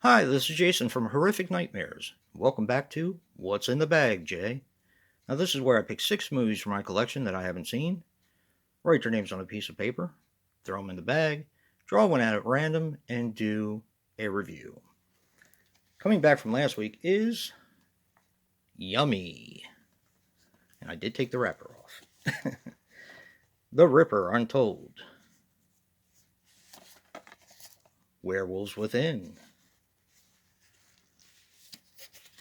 Hi, this is Jason from Horrific Nightmares. Welcome back to What's in the Bag, Jay. Now, this is where I pick 6 movies from my collection that I haven't seen, write your names on a piece of paper, throw them in the bag, draw one out at random, and do a review. Coming back from last week is Yummy. And I did take the wrapper off. The Ripper Untold. Werewolves Within.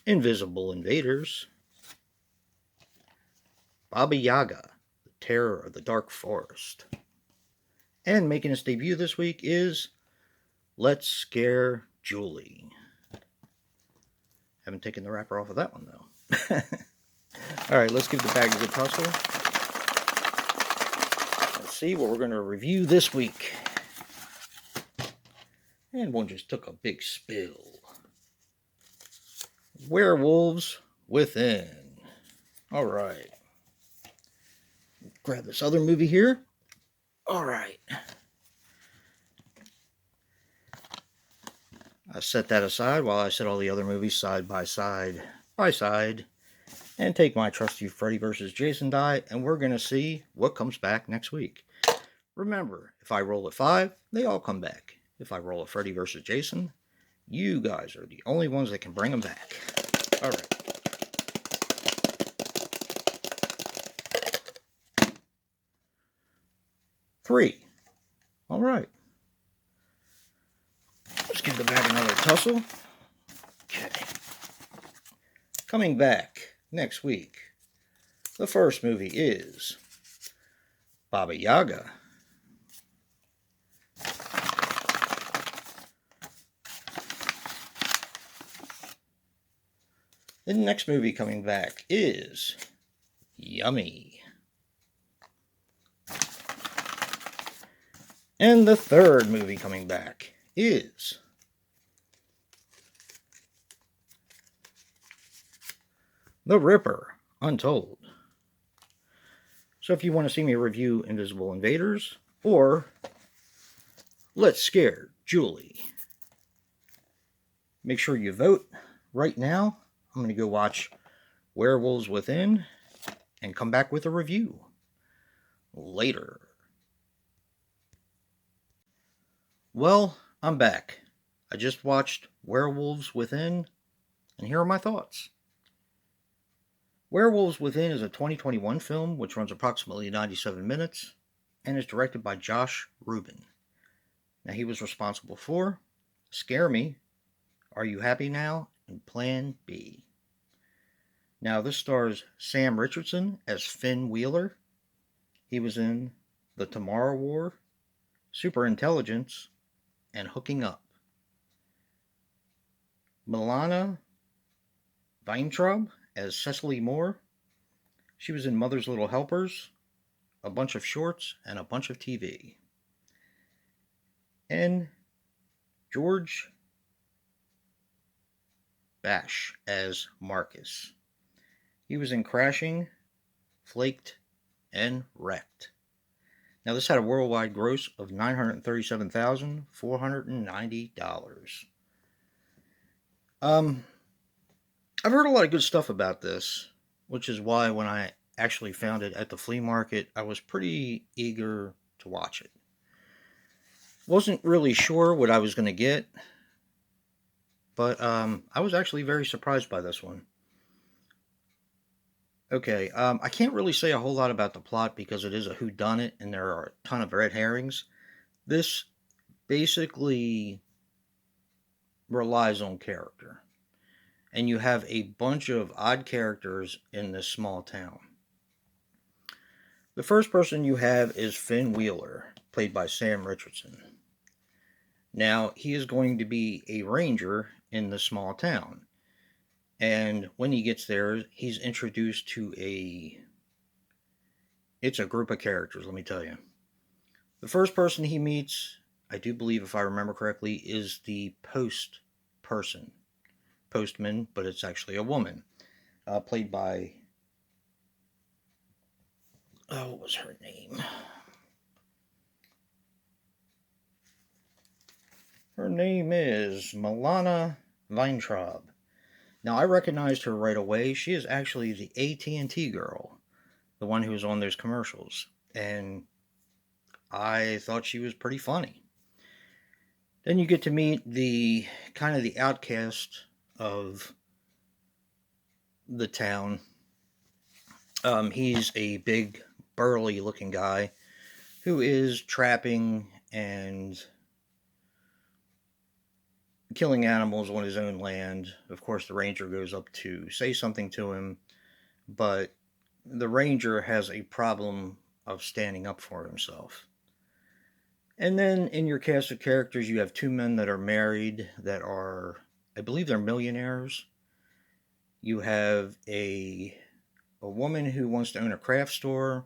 Invisible Invaders. Baba Yaga, the Terror of the Dark Forest. And making its debut this week is Let's Scare Julie. Haven't taken the wrapper off of that one, though. Alright, let's give the bag a good tussle. Let's see what we're going to review this week. And one just took a big spill. Werewolves Within. Alright. Grab this other movie here. Alright. I set that aside while I set all the other movies side by side and take my trusty Freddy vs. Jason die, and we're going to see what comes back next week. Remember, if I roll a 5, they all come back. If I roll a Freddy vs. Jason, you guys are the only ones that can bring them back. Alright. Three. Alright. Let's give the bag another tussle. Okay. Coming back next week, the first movie is Baba Yaga. The next movie coming back is Yummy. And the third movie coming back is The Ripper Untold. So if you want to see me review Invisible Invaders or Let's Scare Julie, make sure you vote. Right now, I'm going to go watch Werewolves Within and come back with a review later. Well, I'm back. I just watched Werewolves Within, and here are my thoughts. Werewolves Within is a 2021 film which runs approximately 97 minutes and is directed by Josh Rubin. Now, he was responsible for Scare Me, Are You Happy Now, and Plan B. Now, this stars Sam Richardson as Finn Wheeler. He was in The Tomorrow War, Superintelligence, and Hooking Up. Milana Weintraub as Cecily Moore. She was in Mother's Little Helpers, a bunch of shorts, and a bunch of TV. And George Bash as Marcus. He was in Crashing, Flaked, and Wrecked. Now, this had a worldwide gross of $937,490. I've heard a lot of good stuff about this, which is why when I actually found it at the flea market, I was pretty eager to watch it. Wasn't really sure what I was going to get, but I was actually very surprised by this one. Okay, I can't really say a whole lot about the plot because it is a whodunit and there are a ton of red herrings. This basically relies on character. And you have a bunch of odd characters in this small town. The first person you have is Finn Wheeler, played by Sam Richardson. Now, he is going to be a ranger in the small town. And when he gets there, he's introduced to it's a group of characters, let me tell you. The first person he meets, I do believe, if I remember correctly, is the postman, but it's actually a woman, played by, what was her name? Her name is Milana Weintraub. Now, I recognized her right away. She is actually the AT&T girl, the one who was on those commercials. And I thought she was pretty funny. Then you get to meet the kind of the outcast of the town. He's a big, burly looking guy who is trapping and killing animals on his own land. Of course, the ranger goes up to say something to him, but the ranger has a problem of standing up for himself. And then in your cast of characters, you have two men that are married that are, I believe they're millionaires. You have a woman who wants to own a craft store,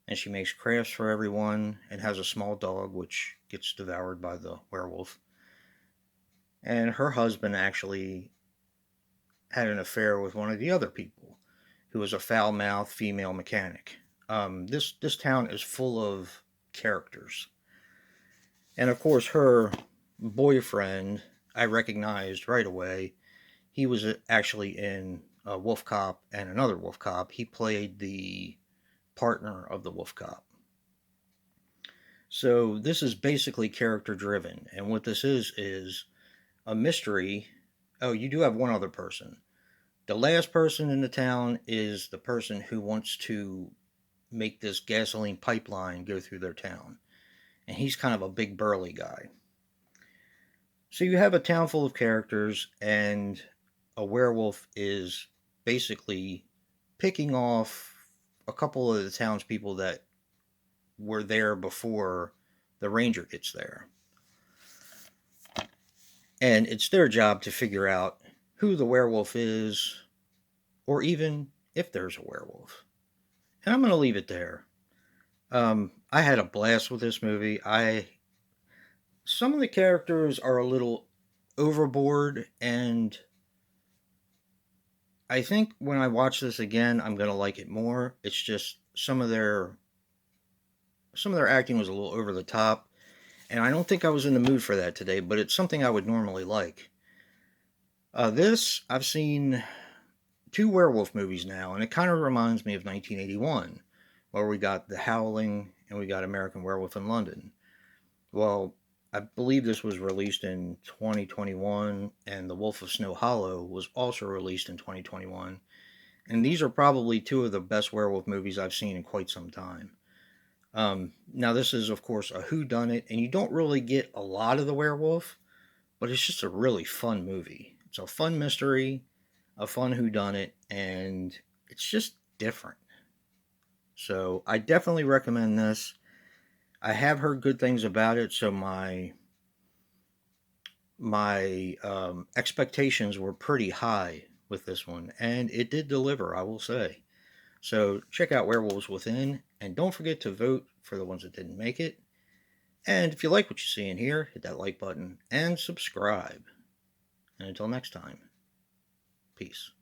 and she makes crafts for everyone and has a small dog which gets devoured by the werewolf. And her husband actually had an affair with one of the other people, who was a foul-mouthed female mechanic. This town is full of characters. And of course, her boyfriend, I recognized right away. He was actually in Wolf Cop and another Wolf Cop. He played the partner of the Wolf Cop. So this is basically character driven. And what this is a mystery. Oh, you do have one other person. The last person in the town is the person who wants to make this gasoline pipeline go through their town. And he's kind of a big burly guy. So you have a town full of characters, and a werewolf is basically picking off a couple of the townspeople that were there before the ranger gets there. And it's their job to figure out who the werewolf is, or even if there's a werewolf. And I'm going to leave it there. I had a blast with this movie. Some of the characters are a little overboard, and I think when I watch this again, I'm going to like it more. It's just some of their acting was a little over the top, and I don't think I was in the mood for that today, but it's something I would normally like. I've seen two werewolf movies now, and it kind of reminds me of 1981, where we got The Howling and we got American Werewolf in London. Well, I believe this was released in 2021, and The Wolf of Snow Hollow was also released in 2021. And these are probably two of the best werewolf movies I've seen in quite some time. Now, this is, of course, a whodunit, and you don't really get a lot of the werewolf, but it's just a really fun movie. It's a fun mystery, a fun whodunit, and it's just different. So I definitely recommend this. I have heard good things about it, so my expectations were pretty high with this one, and it did deliver, I will say. So check out Werewolves Within, and don't forget to vote for the ones that didn't make it. And if you like what you see in here, hit that like button and subscribe. And until next time, peace.